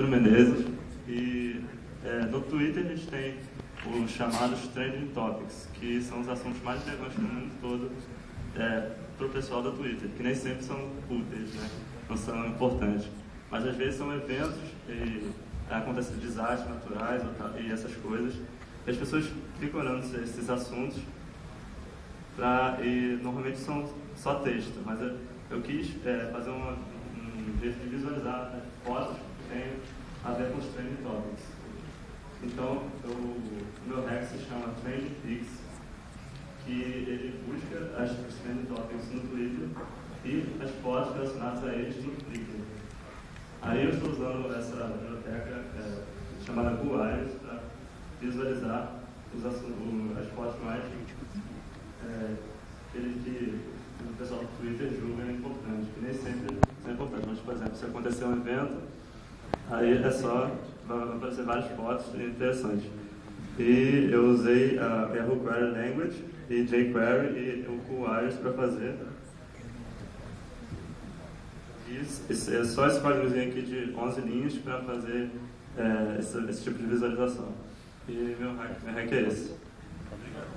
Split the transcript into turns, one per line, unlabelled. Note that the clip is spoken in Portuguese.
Bruno Menezes. E no Twitter a gente tem os chamados Trending Topics, que são os assuntos mais relevantes do mundo todo para o pessoal do Twitter, que nem sempre são úteis, né? Não são importantes. Mas às vezes são eventos e acontecem desastres naturais e essas coisas. E as pessoas ficam olhando esses assuntos e normalmente são só texto, mas eu quis fazer um jeito de visualizar fotos que têm a ver com os Trending Topics. Então, o meu hack se chama Trending Pix, que ele busca os Trending Topics no Twitter e as fotos relacionadas a eles no Twitter. Aí eu estou usando essa biblioteca chamada GoWires para visualizar as fotos mais que o pessoal do Twitter julga importantes, que nem sempre são importantes. Mas, por exemplo, se acontecer um evento, aí vai aparecer várias fotos interessantes. E eu usei a Yahoo Query Language e jQuery e o GoWires para fazer. É só esse códigozinho aqui de 11 linhas para fazer esse tipo de visualização. E meu hack é esse. Obrigado.